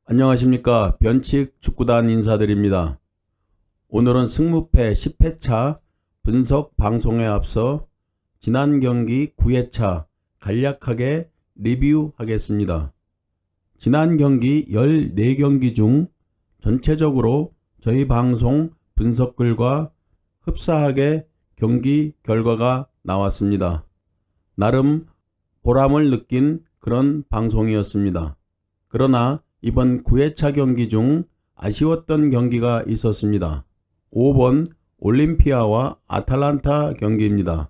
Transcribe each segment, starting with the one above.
안녕하십니까. 변칙 축구단 인사드립니다. 오늘은 승무패 10회차 분석 방송에 앞서 지난 경기 9회차 간략하게 리뷰하겠습니다. 지난 경기 14경기 중 전체적으로 저희 방송 분석글과 흡사하게 경기 결과가 나왔습니다. 나름 보람을 느낀 그런 방송이었습니다. 그러나 이번 9회차 경기 중 아쉬웠던 경기가 있었습니다. 5번 올림피아와 아탈란타 경기입니다.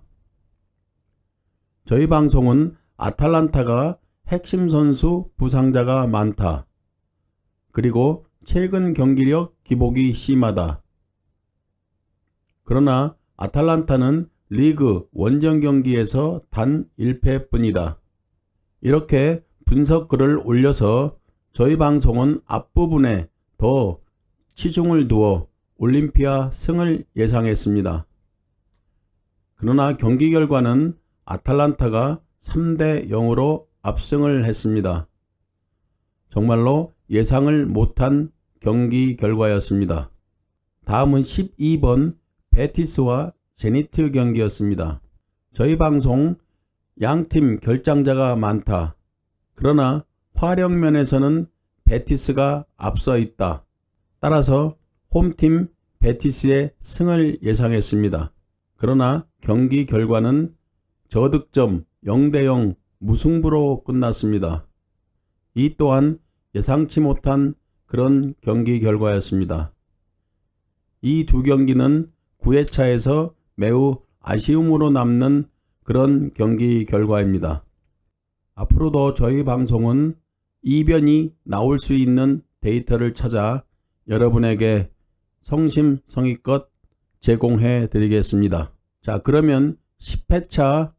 저희 방송은 아탈란타가 핵심 선수 부상자가 많다. 그리고 최근 경기력 기복이 심하다. 그러나 아탈란타는 리그 원정 경기에서 단 1패뿐이다. 이렇게 분석글을 올려서 저희 방송은 앞부분에 더 치중을 두어 올림피아 승을 예상했습니다. 그러나 경기 결과는 아탈란타가 3대 0으로 압승을 했습니다. 정말로 예상을 못한 경기 결과였습니다. 다음은 12번 베티스와 제니트 경기였습니다. 저희 방송 양팀 결장자가 많다. 그러나 화력면에서는 베티스가 앞서 있다. 따라서 홈팀 베티스의 승을 예상했습니다. 그러나 경기 결과는 저득점 0대 0 무승부로 끝났습니다. 이 또한 예상치 못한 그런 경기 결과였습니다. 이 두 경기는 9회차에서 매우 아쉬움으로 남는 그런 경기 결과입니다. 앞으로도 저희 방송은 이변이 나올 수 있는 데이터를 찾아 여러분에게 성심성의껏 제공해 드리겠습니다. 자, 그러면 10회차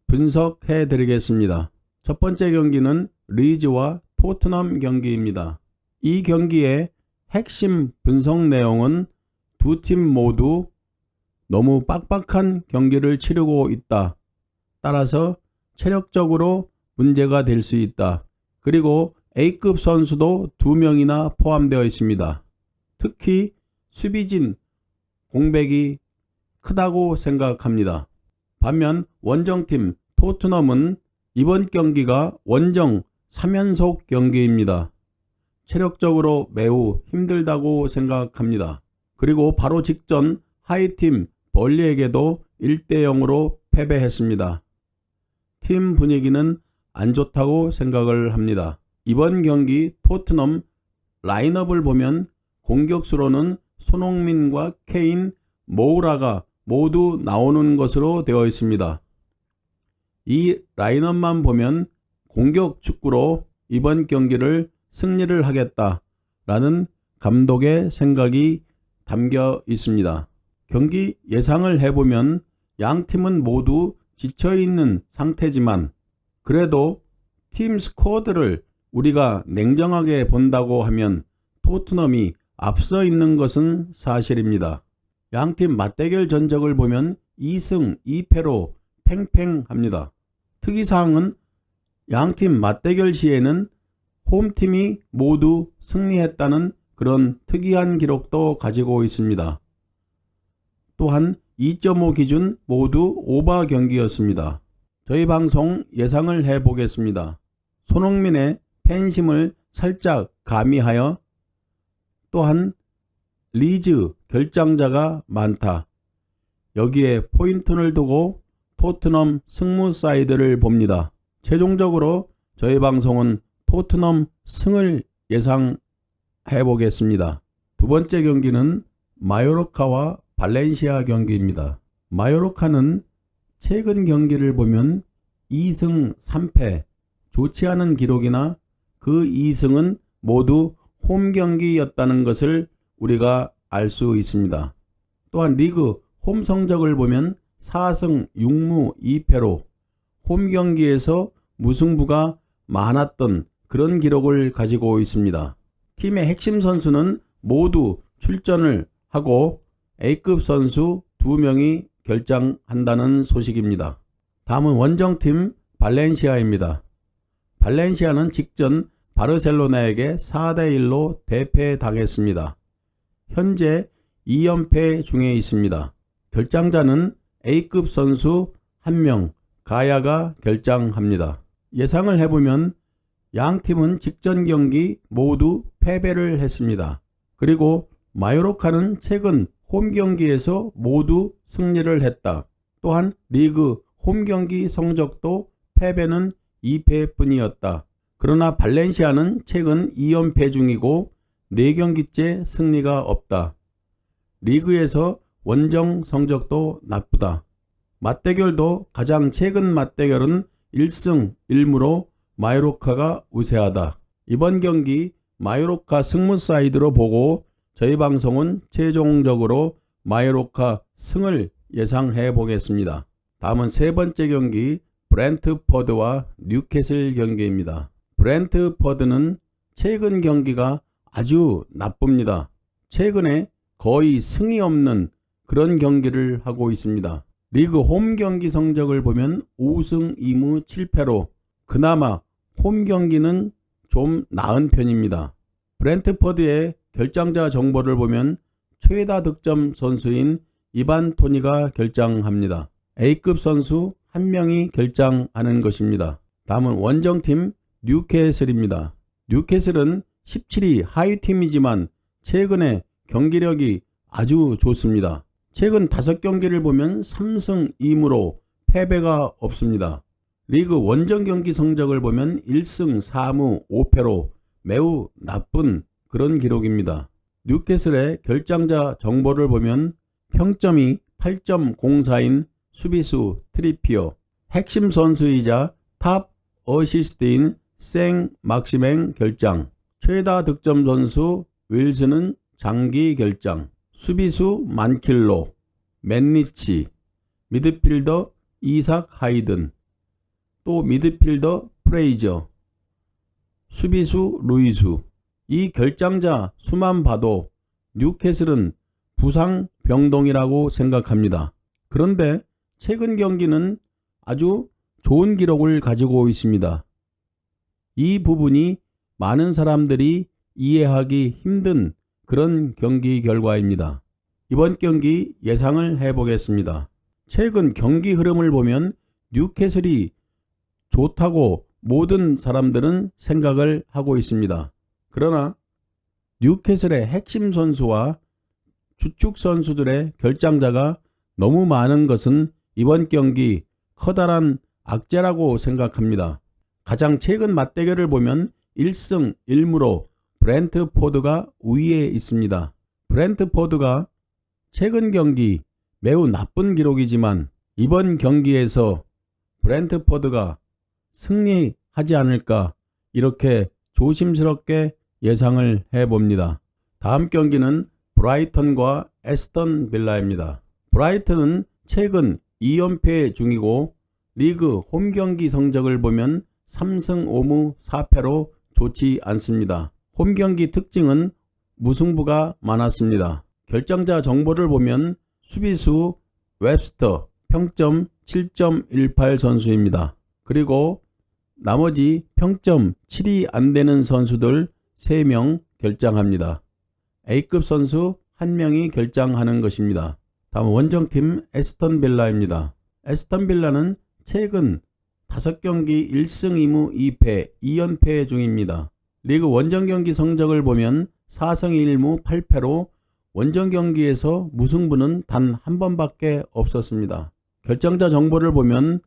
분석해 드리겠습니다. 첫 번째 경기는 리즈와 토트넘 경기입니다. 이 경기의 핵심 분석 내용은 두 팀 모두 너무 빡빡한 경기를 치르고 있다. 따라서 체력적으로 문제가 될 수 있다. 그리고 A급 선수도 2명이나 포함되어 있습니다. 특히 수비진 공백이 크다고 생각합니다. 반면 원정팀 토트넘은 이번 경기가 원정 3연속 경기입니다. 체력적으로 매우 힘들다고 생각합니다. 그리고 바로 직전 하위팀 벌리에게도 1대 0으로 패배했습니다. 팀 분위기는 안 좋다고 생각을 합니다. 이번 경기 토트넘 라인업을 보면 공격수로는 손흥민과 케인, 모우라가 모두 나오는 것으로 되어 있습니다. 이 라인업만 보면 공격 축구로 이번 경기를 승리를 하겠다라는 감독의 생각이 담겨 있습니다. 경기 예상을 해보면 양 팀은 모두 지쳐있는 상태지만 그래도 팀 스쿼드를 우리가 냉정하게 본다고 하면 토트넘이 앞서 있는 것은 사실입니다. 양팀 맞대결 전적을 보면 2승 2패로 팽팽합니다. 특이사항은 양팀 맞대결 시에는 홈팀이 모두 승리했다는 그런 특이한 기록도 가지고 있습니다. 또한 2.5 기준 모두 오버 경기였습니다. 저희 방송 예상을 해보겠습니다. 손흥민의 팬심을 살짝 가미하여 또한 리즈 결장자가 많다. 여기에 포인트를 두고 토트넘 승무 사이드를 봅니다. 최종적으로 저희 방송은 토트넘 승을 예상해 보겠습니다. 두 번째 경기는 마요르카와 발렌시아 경기입니다. 마요르카는 최근 경기를 보면 2승 3패, 좋지 않은 기록이나 그 2승은 모두 홈 경기였다는 것을 우리가 알 수 있습니다. 또한 리그 홈 성적을 보면 4승 6무 2패로 홈 경기에서 무승부가 많았던 그런 기록을 가지고 있습니다. 팀의 핵심 선수는 모두 출전을 하고 A급 선수 2명이 결장한다는 소식입니다. 다음은 원정팀 발렌시아입니다. 발렌시아는 직전 바르셀로나에게 4대1로 대패당했습니다. 현재 2연패 중에 있습니다. 결장자는 A급 선수 1명 가야가 결장합니다. 예상을 해보면 양 팀은 직전 경기 모두 패배를 했습니다. 그리고 마요르카는 최근 홈 경기에서 모두 승리를 했다. 또한 리그 홈 경기 성적도 패배는 2패뿐이었다. 그러나 발렌시아는 최근 2연패 중이고 4경기째 승리가 없다. 리그에서 원정 성적도 나쁘다. 맞대결도 가장 최근 맞대결은 1승 1무로 마요르카가 우세하다. 이번 경기 마요르카 승무 사이드로 보고 저희 방송은 최종적으로 마요르카 승을 예상해 보겠습니다. 다음은 세 번째 경기 브렌트퍼드와 뉴캐슬 경기입니다. 브렌트퍼드는 최근 경기가 아주 나쁩니다. 최근에 거의 승이 없는 그런 경기를 하고 있습니다. 리그 홈 경기 성적을 보면 5승 2무 7패로 그나마 홈 경기는 좀 나은 편입니다. 브렌트퍼드의 결장자 정보를 보면 최다 득점 선수인 이반 토니가 결장합니다. A급 선수 1명이 결장하는 것입니다. 다음은 원정팀 뉴캐슬입니다. 뉴캐슬은 17위 하위팀이지만 최근에 경기력이 아주 좋습니다. 최근 5경기를 보면 3승 2무로 패배가 없습니다. 리그 원정 경기 성적을 보면 1승 4무 5패로 매우 나쁜 그런 기록입니다. 뉴캐슬의 결장자 정보를 보면 평점이 8.04인 수비수 트리피어, 핵심 선수이자 탑 어시스트인 생 막시맹 결장, 최다 득점 선수 윌슨은 장기 결장, 수비수 만킬로, 맨리치, 미드필더 이삭 하이든, 또 미드필더 프레이저, 수비수 루이수. 이 결장자 수만 봐도 뉴캐슬은 부상 병동이라고 생각합니다. 그런데 최근 경기는 아주 좋은 기록을 가지고 있습니다. 이 부분이 많은 사람들이 이해하기 힘든 그런 경기 결과입니다. 이번 경기 예상을 해보겠습니다. 최근 경기 흐름을 보면 뉴캐슬이 좋다고 모든 사람들은 생각을 하고 있습니다. 그러나 뉴캐슬의 핵심 선수와 주축 선수들의 결장자가 너무 많은 것은 이번 경기 커다란 악재라고 생각합니다. 가장 최근 맞대결을 보면 1승 1무로 브렌트포드가 우위에 있습니다. 브렌트포드가 최근 경기 매우 나쁜 기록이지만 이번 경기에서 브렌트포드가 승리하지 않을까 이렇게 조심스럽게 예상을 해봅니다. 다음 경기는 브라이턴과 에스턴 빌라입니다. 브라이턴은 최근 2연패 중이고 리그 홈 경기 성적을 보면 3승 5무 4패로 좋지 않습니다. 홈 경기 특징은 무승부가 많았습니다. 결정자 정보를 보면 수비수 웹스터 평점 7.18 선수입니다. 그리고 나머지 평점 7이 안 되는 선수들 3명 결장합니다. A급 선수 1명이 결장하는 것입니다. 다음 원정팀 에스턴 빌라입니다. 에스턴 빌라는 최근 5경기 1승 2무 2패 2연패 중입니다. 리그 원정 경기 성적을 보면 4승 1무 8패로 원정 경기에서 무승부는 단 한 번밖에 없었습니다. 결정자 정보를 보면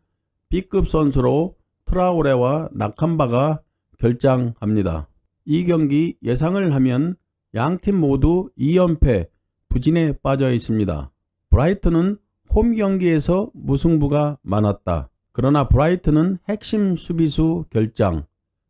B급 선수로 트라오레와 나캄바가 결장합니다. 이 경기 예상을 하면 양팀 모두 2연패 부진에 빠져 있습니다. 브라이튼은 홈 경기에서 무승부가 많았다. 그러나 브라이튼은 핵심 수비수 결장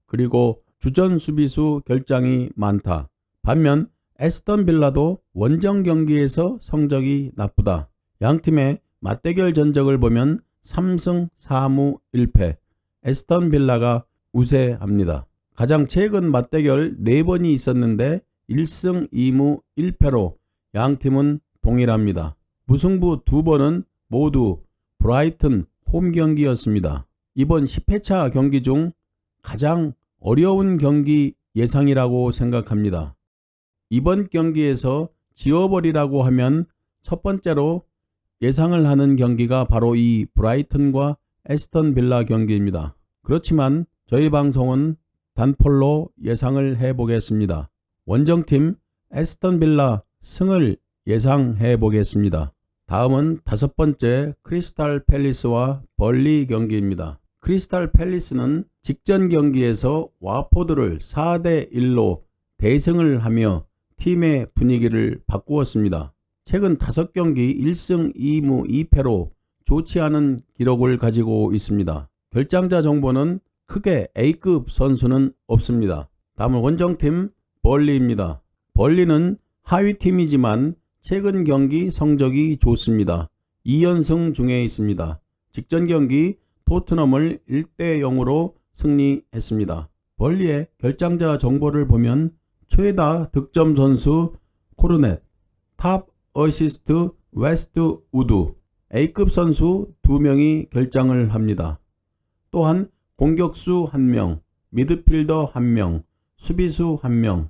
그리고 주전 수비수 결장이 많다. 반면 에스턴 빌라도 원정 경기에서 성적이 나쁘다. 양팀의 맞대결 전적을 보면 3승 4무 1패 에스턴 빌라가 우세합니다. 가장 최근 맞대결 4번이 있었는데 1승 2무 1패로 양팀은 동일합니다. 무승부 2번은 모두 브라이튼 홈 경기였습니다. 이번 10회차 경기 중 가장 어려운 경기 예상이라고 생각합니다. 이번 경기에서 지워버리라고 하면 첫 번째로 예상을 하는 경기가 바로 이 브라이턴과 에스턴 빌라 경기입니다. 그렇지만 저희 방송은 단폴로 예상을 해보겠습니다. 원정팀 에스턴 빌라 승을 예상해 보겠습니다. 다음은 다섯 번째 크리스탈 팰리스와 벌리 경기입니다. 크리스탈 팰리스는 직전 경기에서 와포드를 4대1로 대승을 하며 팀의 분위기를 바꾸었습니다. 최근 5경기 1승 2무 2패로 좋지 않은 기록을 가지고 있습니다. 결장자 정보는 크게 A급 선수는 없습니다. 다음은 원정팀 벌리입니다. 벌리는 하위팀이지만 최근 경기 성적이 좋습니다. 2연승 중에 있습니다. 직전 경기 토트넘을 1대0으로 승리했습니다. 벌리의 결장자 정보를 보면 최다 득점 선수 코르넷, 탑 어시스트 웨스트 우드, A급 선수 2명이 결장을 합니다. 또한 공격수 1명, 미드필더 1명, 수비수 1명.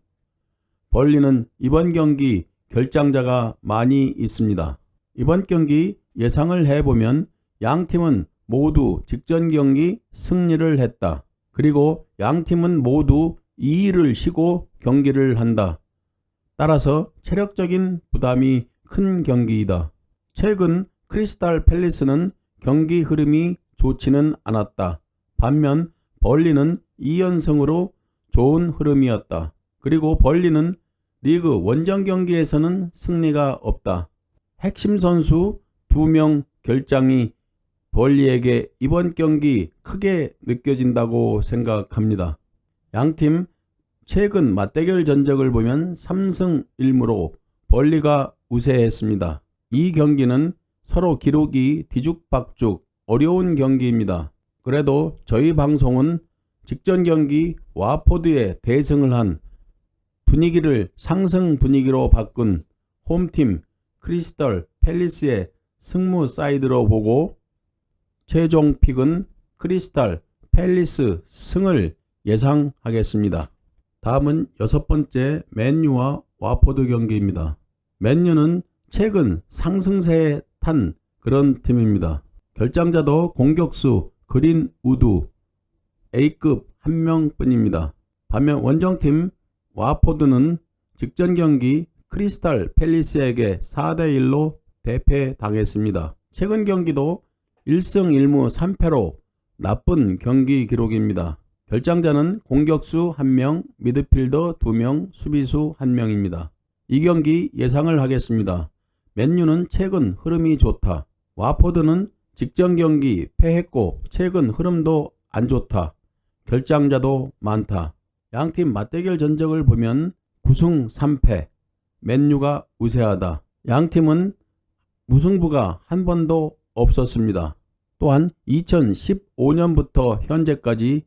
벌리는 이번 경기 결장자가 많이 있습니다. 이번 경기 예상을 해보면 양팀은 모두 직전 경기 승리를 했다. 그리고 양팀은 모두 2일을 쉬고 경기를 한다. 따라서 체력적인 부담이 큰 경기이다. 최근 크리스탈 팰리스는 경기 흐름이 좋지는 않았다. 반면 벌리는 2연승으로 좋은 흐름이었다. 그리고 벌리는 리그 원정 경기에서는 승리가 없다. 핵심 선수 2명 결장이 벌리에게 이번 경기 크게 느껴진다고 생각합니다. 양팀 최근 맞대결 전적을 보면 3승 1무로 벌리가 우세했습니다. 이 경기는 서로 기록이 뒤죽박죽 어려운 경기입니다. 그래도 저희 방송은 직전 경기 와포드에 대승을 한 분위기를 상승 분위기로 바꾼 홈팀 크리스탈 팰리스의 승무 사이드로 보고 최종 픽은 크리스탈 팰리스 승을 예상하겠습니다. 다음은 여섯 번째 맨유와 와포드 경기입니다. 맨유는 최근 상승세에 탄 그런 팀입니다. 결장자도 공격수 그린 우드 A급 1명뿐입니다. 반면 원정팀 와포드는 직전 경기 크리스탈 팰리스에게 4대1로 대패당했습니다. 최근 경기도 1승 1무 3패로 나쁜 경기 기록입니다. 결장자는 공격수 1명, 미드필더 2명, 수비수 1명입니다. 이 경기 예상을 하겠습니다. 맨유는 최근 흐름이 좋다. 와포드는 직전 경기 패했고 최근 흐름도 안 좋다. 결장자도 많다. 양팀 맞대결 전적을 보면 9승 3패, 맨유가 우세하다. 양팀은 무승부가 한 번도 없었습니다. 또한 2015년부터 현재까지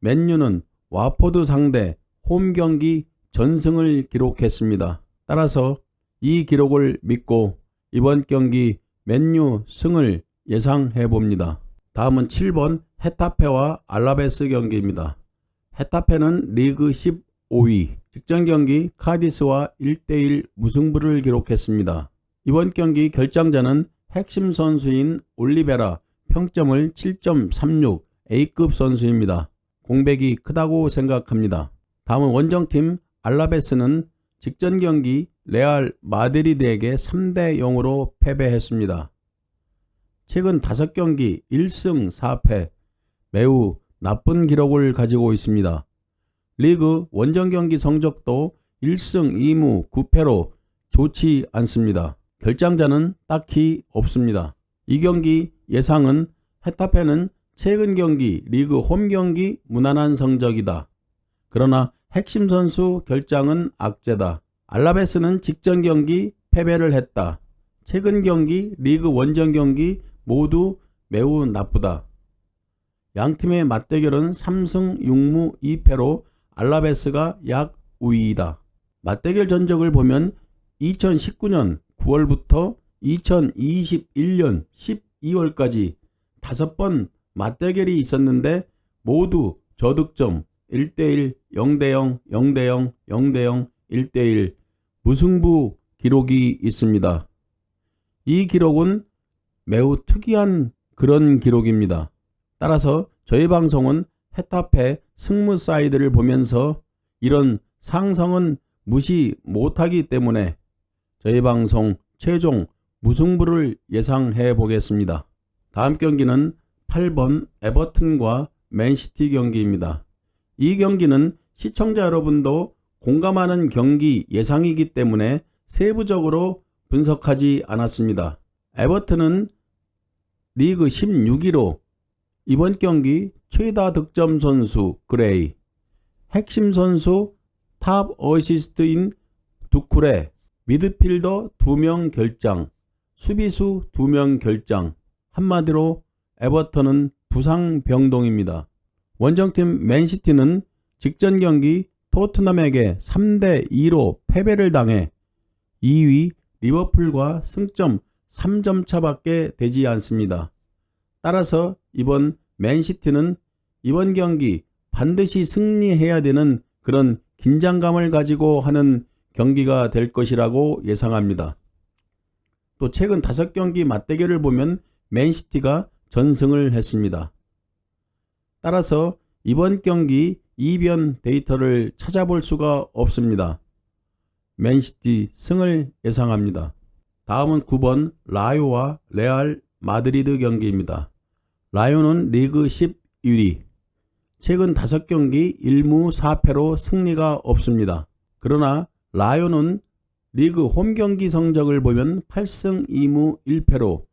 맨유는 와포드 상대 홈 경기 전승을 기록했습니다. 따라서 이 기록을 믿고 이번 경기 맨유 승을 예상해 봅니다. 다음은 7번 헤타페와 알라베스 경기입니다. 헤타페는 리그 15위, 직전 경기 카디스와 1대1 무승부를 기록했습니다. 이번 경기 결장자는 핵심 선수인 올리베라, 평점을 7.36, A급 선수입니다. 공백이 크다고 생각합니다. 다음은 원정팀 알라베스는 직전 경기 레알 마드리드에게 3대0으로 패배했습니다. 최근 5경기 1승 4패, 매우 나쁜 기록을 가지고 있습니다. 리그 원정 경기 성적도 1승 2무 9패로 좋지 않습니다. 결장자는 딱히 없습니다. 이 경기 예상은 헤타페는 최근 경기 리그 홈 경기 무난한 성적이다. 그러나 핵심 선수 결장은 악재다. 알라베스는 직전 경기 패배를 했다. 최근 경기 리그 원정 경기 모두 매우 나쁘다. 양팀의 맞대결은 3승 6무 2패로 알라베스가 약 우위이다. 맞대결 전적을 보면 2019년 9월부터 2021년 12월까지 5번 맞대결이 있었는데 모두 저득점 1대1, 0대0, 0대0, 0대0, 1대1 무승부 기록이 있습니다. 이 기록은 매우 특이한 그런 기록입니다. 따라서 저희 방송은 헤타페 승무 사이드를 보면서 이런 상성은 무시 못하기 때문에 저희 방송 최종 무승부를 예상해 보겠습니다. 다음 경기는 8번 에버튼과 맨시티 경기입니다. 이 경기는 시청자 여러분도 공감하는 경기 예상이기 때문에 세부적으로 분석하지 않았습니다. 에버튼은 리그 16위로 이번 경기 최다 득점 선수 그레이, 핵심 선수 탑 어시스트인 두쿠레, 미드필더 2명 결장, 수비수 2명 결장, 한마디로 에버턴은 부상 병동입니다. 원정팀 맨시티는 직전 경기 토트넘에게 3대2로 패배를 당해 2위 리버풀과 승점 3점 차밖에 되지 않습니다. 따라서 이번 맨시티는 이번 경기 반드시 승리해야 되는 그런 긴장감을 가지고 하는 경기가 될 것이라고 예상합니다. 또 최근 5경기 맞대결을 보면 맨시티가 전승을 했습니다. 따라서 이번 경기 이변 데이터를 찾아볼 수가 없습니다. 맨시티 승을 예상합니다. 다음은 9번 라요와 레알 마드리드 경기입니다. 라요는 리그 11위, 최근 5경기 1무 4패로 승리가 없습니다. 그러나 라요는 리그 홈경기 성적을 보면 8승 2무 1패로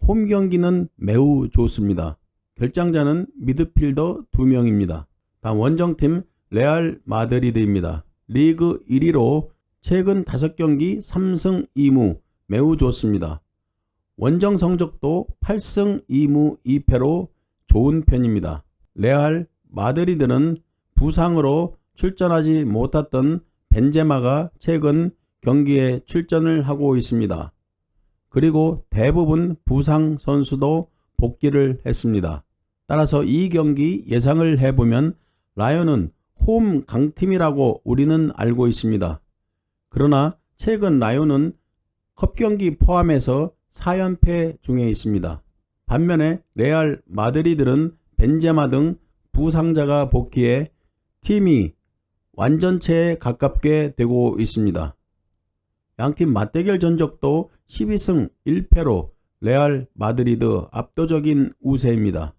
홈경기는 매우 좋습니다. 결장자는 미드필더 2명입니다. 다음 원정팀 레알 마드리드입니다. 리그 1위로 최근 5경기 3승 2무 매우 좋습니다. 원정 성적도 8승 2무 2패로 좋은 편입니다. 레알 마드리드는 부상으로 출전하지 못했던 벤제마가 최근 경기에 출전을 하고 있습니다. 그리고 대부분 부상 선수도 복귀를 했습니다. 따라서 이 경기 예상을 해보면 라요는 홈 강팀이라고 우리는 알고 있습니다. 그러나 최근 라요는 컵경기 포함해서 4연패 중에 있습니다. 반면에 레알 마드리드는 벤제마 등 부상자가 복귀해 팀이 완전체에 가깝게 되고 있습니다. 양팀 맞대결 전적도 12승 1패로 레알 마드리드 압도적인 우세입니다.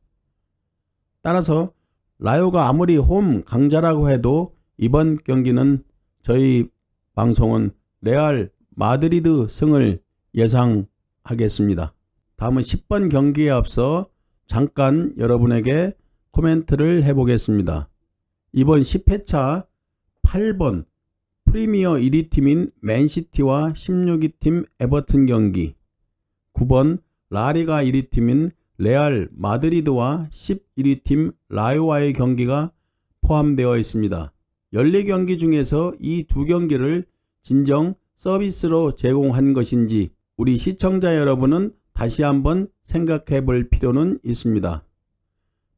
따라서 라요가 아무리 홈 강자라고 해도 이번 경기는 저희 방송은 레알 마드리드 승을 예상하겠습니다. 다음은 10번 경기에 앞서 잠깐 여러분에게 코멘트를 해보겠습니다. 이번 10회차 8번 프리미어 1위 팀인 맨시티와 16위 팀 에버튼 경기, 9번 라리가 1위 팀인 레알 마드리드와 11위 팀 라요와의 경기가 포함되어 있습니다. 14경기 중에서 이 2경기를 진정 서비스로 제공한 것인지 우리 시청자 여러분은 다시 한번 생각해 볼 필요는 있습니다.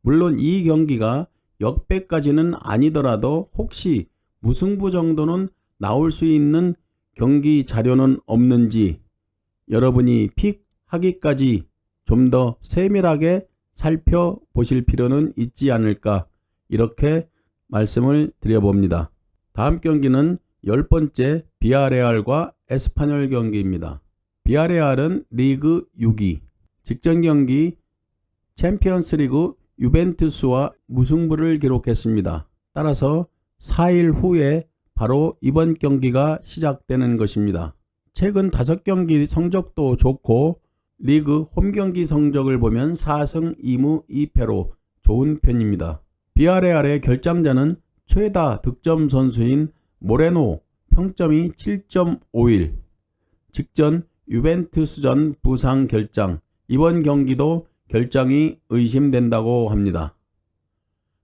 물론 이 경기가 역배까지는 아니더라도 혹시 무승부 정도는 나올 수 있는 경기 자료는 없는지 여러분이 픽하기까지 좀 더 세밀하게 살펴보실 필요는 있지 않을까 이렇게 말씀을 드려봅니다. 다음 경기는 10번째 비아레알과 에스파뇰 경기입니다. 비아레알은 리그 6위, 직전 경기 챔피언스리그 유벤투스와 무승부를 기록했습니다. 따라서 4일 후에 바로 이번 경기가 시작되는 것입니다. 최근 5경기 성적도 좋고 리그 홈경기 성적을 보면 4승 2무 2패로 좋은 편입니다. 비아레알의 결장자는 최다 득점 선수인 모레노, 평점이 7.51, 직전 유벤투스전 부상 결장, 이번 경기도 결장이 의심된다고 합니다.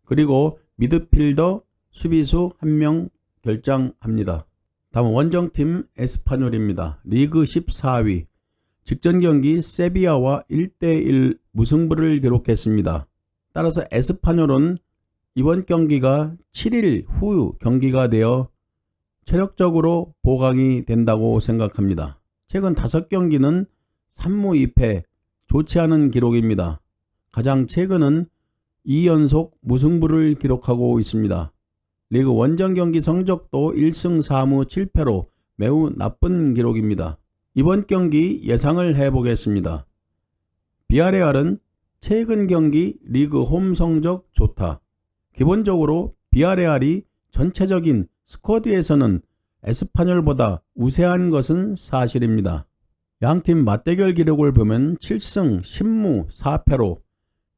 그리고 미드필더, 수비수 1명 결장합니다. 다음 원정팀 에스파뇰입니다. 리그 14위, 직전 경기 세비야와 1대1 무승부를 기록했습니다. 따라서 에스파뇰은 이번 경기가 7일 후 경기가 되어 체력적으로 보강이 된다고 생각합니다. 최근 5경기는 3무 2패, 좋지 않은 기록입니다. 가장 최근은 2연속 무승부를 기록하고 있습니다. 리그 원정 경기 성적도 1승 4무 7패로 매우 나쁜 기록입니다. 이번 경기 예상을 해보겠습니다. 비아레알은 최근 경기 리그 홈 성적 좋다. 기본적으로 비아레알이 전체적인 스쿼드에서는 에스파뇰보다 우세한 것은 사실입니다. 양팀 맞대결 기록을 보면 7승 10무 4패로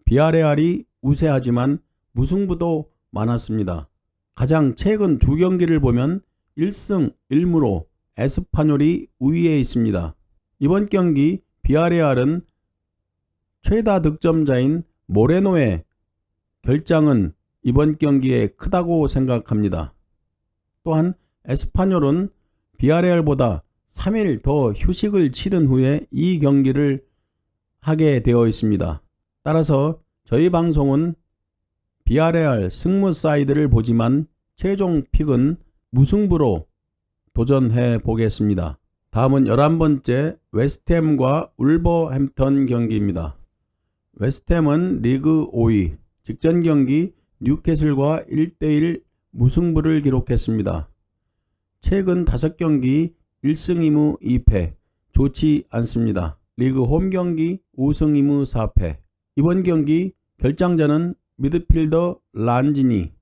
비아레알이 우세하지만 무승부도 많았습니다. 가장 최근 2경기를 보면 1승 1무로 에스파뇰이 우위에 있습니다. 이번 경기 비아레알은 최다 득점자인 모레노의 결장은 이번 경기에 크다고 생각합니다. 또한 에스파뇰은 비아레알보다 3일 더 휴식을 치른 후에 이 경기를 하게 되어 있습니다. 따라서 저희 방송은 비아레알 승무 사이드를 보지만 최종 픽은 무승부로 도전해 보겠습니다. 다음은 11번째 웨스트햄과 울버햄턴 경기입니다. 웨스트햄은 리그 5위, 직전 경기 뉴캐슬과 1대1 무승부를 기록했습니다. 최근 5경기 1승 2무 2패, 좋지 않습니다. 리그 홈 경기 5승 2무 4패. 이번 경기 결장자는 미드필더 란지니,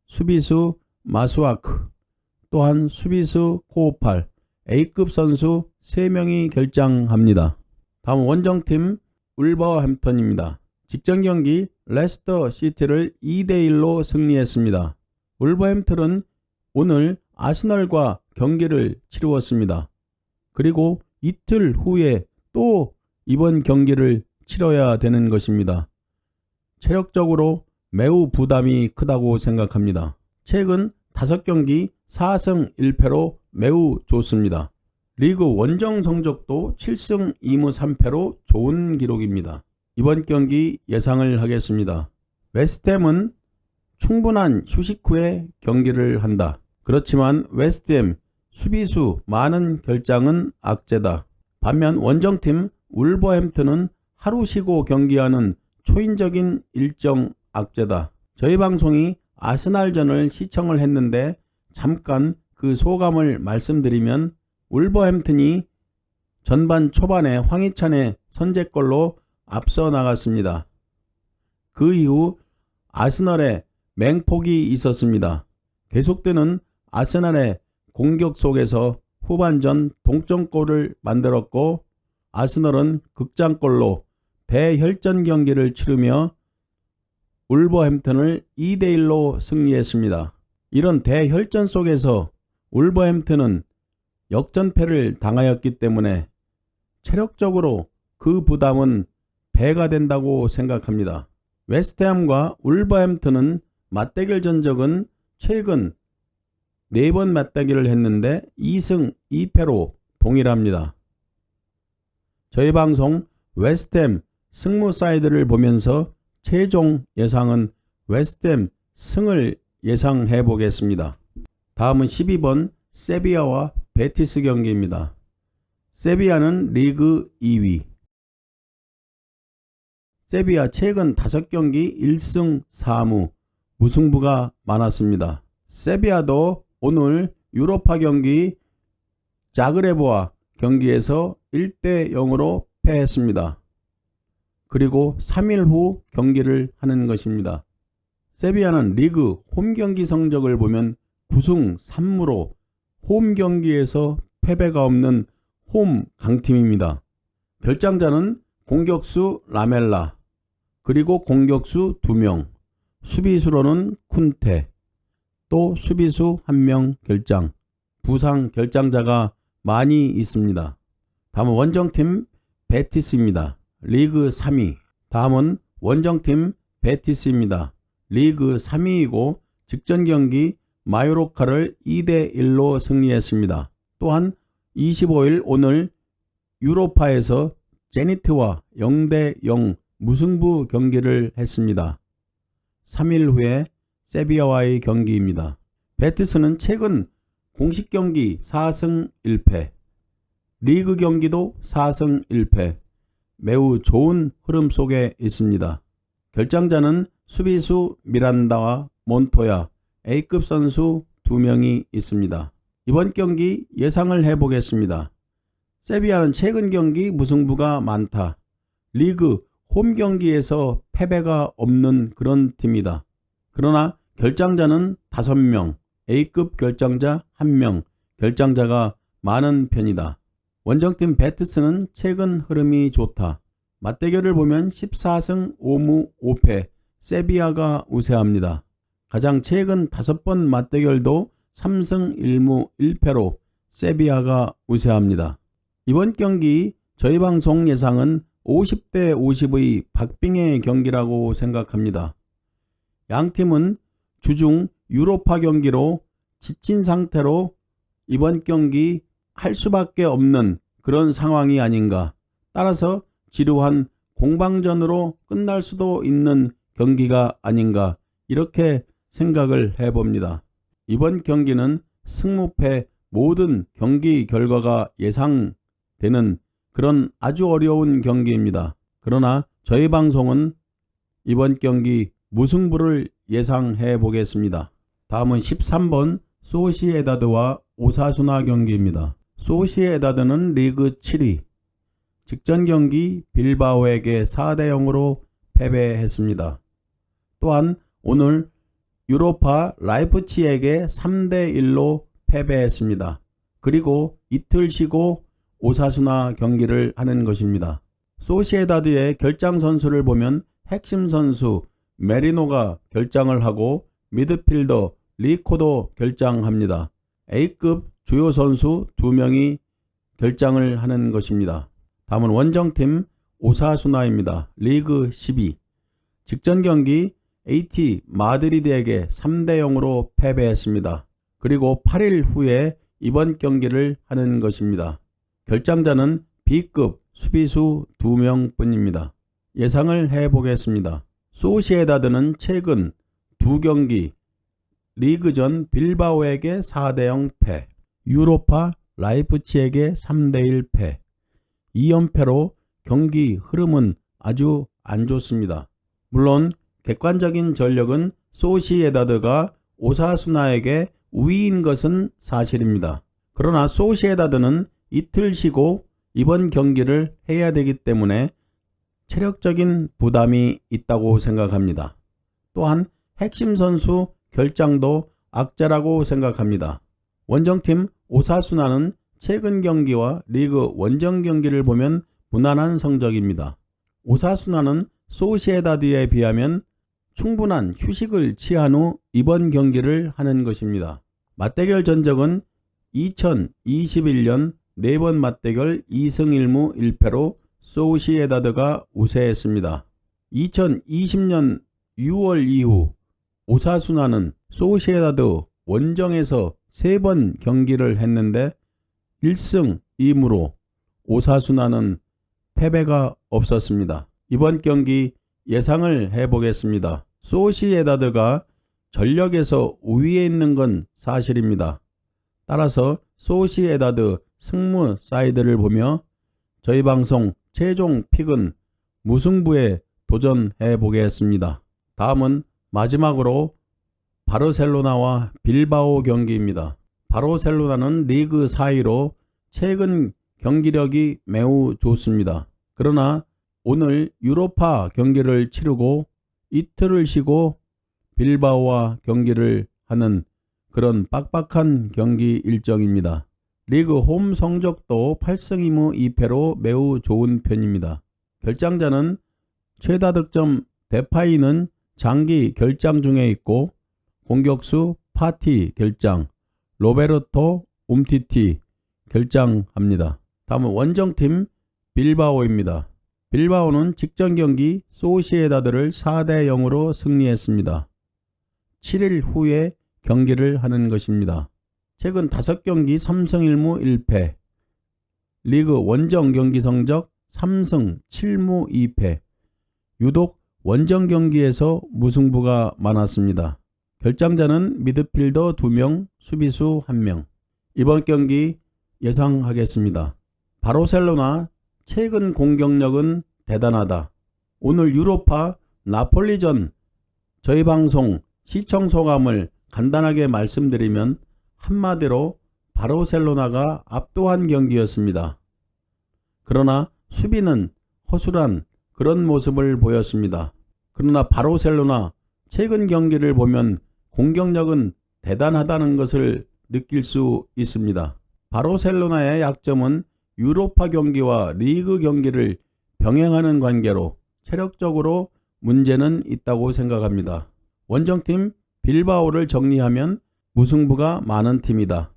수비수 마수아크, 또한 수비수 코오팔, A급 선수 3명이 결장합니다. 다음 원정팀 울버햄턴입니다. 직전 경기 레스터 시티를 2대1로 승리했습니다. 울버햄턴은 오늘 아스널과 경기를 치루었습니다. 그리고 이틀 후에 또 이번 경기를 치러야 되는 것입니다. 체력적으로 매우 부담이 크다고 생각합니다. 최근 5경기 4승 1패로 매우 좋습니다. 리그 원정 성적도 7승 2무 3패로 좋은 기록입니다. 이번 경기 예상을 하겠습니다. 웨스트햄은 충분한 휴식 후에 경기를 한다. 그렇지만 웨스트햄 수비수 많은 결장은 악재다. 반면 원정팀 울버햄튼은 하루 쉬고 경기하는 초인적인 일정 악재다. 저희 방송이 아스날전을 시청을 했는데 잠깐 그 소감을 말씀드리면 울버햄튼이 전반 초반에 황희찬의 선제골로 앞서 나갔습니다. 그 이후 아스널의 맹폭이 있었습니다. 계속되는 아스날의 공격 속에서 후반전 동점골을 만들었고 아스널은 극장골로 대혈전 경기를 치르며 울버햄튼을 2대1로 승리했습니다. 이런 대혈전 속에서 울버햄튼은 역전패를 당하였기 때문에 체력적으로 그 부담은 배가 된다고 생각합니다. 웨스트햄과 울버햄튼은 맞대결 전적은 최근 4번 맞대결을 했는데 2승 2패로 동일합니다. 저희 방송 웨스트햄 승무 사이드를 보면서 최종 예상은 웨스트햄 승을 예상해 보겠습니다. 다음은 12번 세비야와 베티스 경기입니다. 세비야는 리그 2위. 세비야 최근 5경기 1승 4무 무승부가 많았습니다. 세비야도 오늘 유로파 경기 자그레브와 경기에서 1대0으로 패했습니다. 그리고 3일 후 경기를 하는 것입니다. 세비야는 리그 홈 경기 성적을 보면 9승 3무로 홈 경기에서 패배가 없는 홈 강팀입니다. 결장자는 공격수 라멜라, 그리고 공격수 2명, 수비수로는 쿤테, 또 수비수 1명 결장, 부상 결장자가 많이 있습니다. 다음은 원정팀 베티스입니다. 리그 3위. 다음은 원정팀 베티스입니다. 리그 3위이고 직전 경기 마요르카를 2대1로 승리했습니다. 또한 25일 오늘 유로파에서 제니트와 0대0 무승부 경기를 했습니다. 3일 후에 세비야와의 경기입니다. 베티스는 최근 공식 경기 4승 1패, 리그 경기도 4승 1패, 매우 좋은 흐름 속에 있습니다. 결장자는 수비수 미란다와 몬토야, A급 선수 2명이 있습니다. 이번 경기 예상을 해보겠습니다. 세비야는 최근 경기 무승부가 많다. 리그 홈 경기에서 패배가 없는 그런 팀이다. 그러나 결장자는 5명, A급 결장자 1명, 결장자가 많은 편이다. 원정팀 베티스는 최근 흐름이 좋다. 맞대결을 보면 14승 5무 5패, 세비야가 우세합니다. 가장 최근 5번 맞대결도 3승 1무 1패로 세비야가 우세합니다. 이번 경기 저희 방송 예상은 50대 50의 박빙의 경기라고 생각합니다. 양팀은 주중 유로파 경기로 지친 상태로 이번 경기 할 수밖에 없는 그런 상황이 아닌가. 따라서 지루한 공방전으로 끝날 수도 있는 경기가 아닌가. 이렇게 생각을 해봅니다. 이번 경기는 승무패 모든 경기 결과가 예상되는 그런 아주 어려운 경기입니다. 그러나 저희 방송은 이번 경기 무승부를 예상해 보겠습니다. 다음은 13번 소시에다드와 오사수나 경기입니다. 소시에다드는 리그 7위, 직전 경기 빌바오에게 4대 0으로 패배했습니다. 또한 오늘 유로파 라이프치히에게 3대 1로 패배했습니다. 그리고 이틀 쉬고 오사수나 경기를 하는 것입니다. 소시에다드의 결장 선수를 보면 핵심 선수 메리노가 결장을 하고 미드필더 리코도 결장합니다. A급 주요 선수 2명이 결장을 하는 것입니다. 다음은 원정팀 오사수나입니다. 리그 12. 직전 경기 AT 마드리드에게 3대 0으로 패배했습니다. 그리고 8일 후에 이번 경기를 하는 것입니다. 결장자는 B급 수비수 2명 뿐입니다. 예상을 해보겠습니다. 소시에다드는 최근 2경기 리그전 빌바오에게 4대 0 패, 유로파 라이프치히에게 3대 1 패, 2연패로 경기 흐름은 아주 안 좋습니다. 물론 객관적인 전력은 소시에다드가 오사수나에게 우위인 것은 사실입니다. 그러나 소시에다드는 이틀 쉬고 이번 경기를 해야 되기 때문에 체력적인 부담이 있다고 생각합니다. 또한 핵심 선수 결장도 악재라고 생각합니다. 원정팀 오사수나는 최근 경기와 리그 원정 경기를 보면 무난한 성적입니다. 오사수나는 소시에다드에 비하면 충분한 휴식을 취한 후 이번 경기를 하는 것입니다. 맞대결 전적은 2021년 4번 맞대결 2승 1무 1패로 소시에다드가 우세했습니다. 2020년 6월 이후 오사수나는 소시에다드 원정에서 3번 경기를 했는데 1승 2무로 오사수나는 패배가 없었습니다. 이번 경기 예상을 해보겠습니다. 소시에다드가 전력에서 우위에 있는 건 사실입니다. 따라서 소시에다드 승무 사이드를 보며 저희 방송 최종 픽은 무승부에 도전해 보겠습니다. 다음은 마지막으로 바르셀로나와 빌바오 경기입니다. 바르셀로나는 리그 4위로 최근 경기력이 매우 좋습니다. 그러나 오늘 유로파 경기를 치르고 이틀을 쉬고 빌바오와 경기를 하는 그런 빡빡한 경기 일정입니다. 리그 홈 성적도 8승 2무 2패로 매우 좋은 편입니다. 결장자는 최다 득점 데파이는 장기 결장 중에 있고 공격수 파티 결장, 로베르토 움티티 결장합니다. 다음은 원정팀 빌바오입니다. 빌바오는 직전 경기 소시에다드를 4대 0으로 승리했습니다. 7일 후에 경기를 하는 것입니다. 최근 5경기 3승 1무 1패, 리그 원정 경기 성적 3승 7무 2패, 유독 원정 경기에서 무승부가 많았습니다. 결장자는 미드필더 2명, 수비수 1명. 이번 경기 예상하겠습니다. 바르셀로나 최근 공격력은 대단하다. 오늘 유로파 나폴리전 저희 방송 시청 소감을 간단하게 말씀드리면 한마디로 바르셀로나가 압도한 경기였습니다. 그러나 수비는 허술한 그런 모습을 보였습니다. 그러나 바르셀로나 최근 경기를 보면 공격력은 대단하다는 것을 느낄 수 있습니다. 바르셀로나의 약점은 유로파 경기와 리그 경기를 병행하는 관계로 체력적으로 문제는 있다고 생각합니다. 원정팀 빌바오를 정리하면 무승부가 많은 팀이다.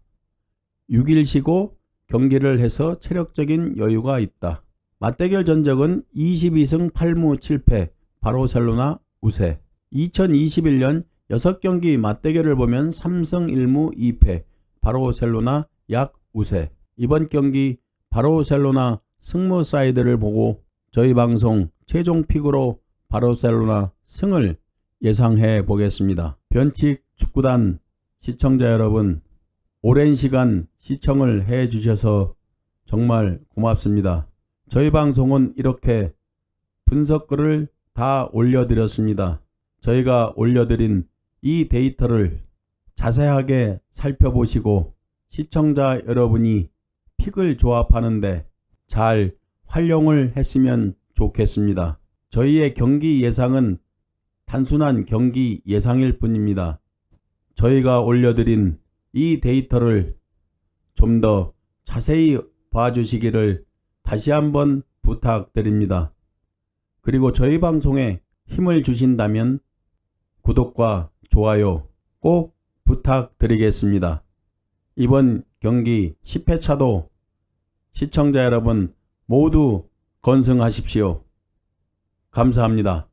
6일 쉬고 경기를 해서 체력적인 여유가 있다. 맞대결 전적은 22승 8무 7패 바르셀로나 우세. 2021년 6경기 맞대결을 보면 3승 1무 2패 바르셀로나 약 우세. 이번 경기 바르셀로나 승무 사이드를 보고 저희 방송 최종 픽으로 바르셀로나 승을 예상해 보겠습니다. 변칙 축구단 시청자 여러분, 오랜 시간 시청을 해 주셔서 정말 고맙습니다. 저희 방송은 이렇게 분석글을 다 올려드렸습니다. 저희가 올려드린 이 데이터를 자세하게 살펴보시고 시청자 여러분이 픽을 조합하는데 잘 활용을 했으면 좋겠습니다. 저희의 경기 예상은 단순한 경기 예상일 뿐입니다. 저희가 올려드린 이 데이터를 좀 더 자세히 봐주시기를 다시 한번 부탁드립니다. 그리고 저희 방송에 힘을 주신다면 구독과 좋아요 꼭 부탁드리겠습니다. 이번 경기 10회차도 시청자 여러분 모두 건승하십시오. 감사합니다.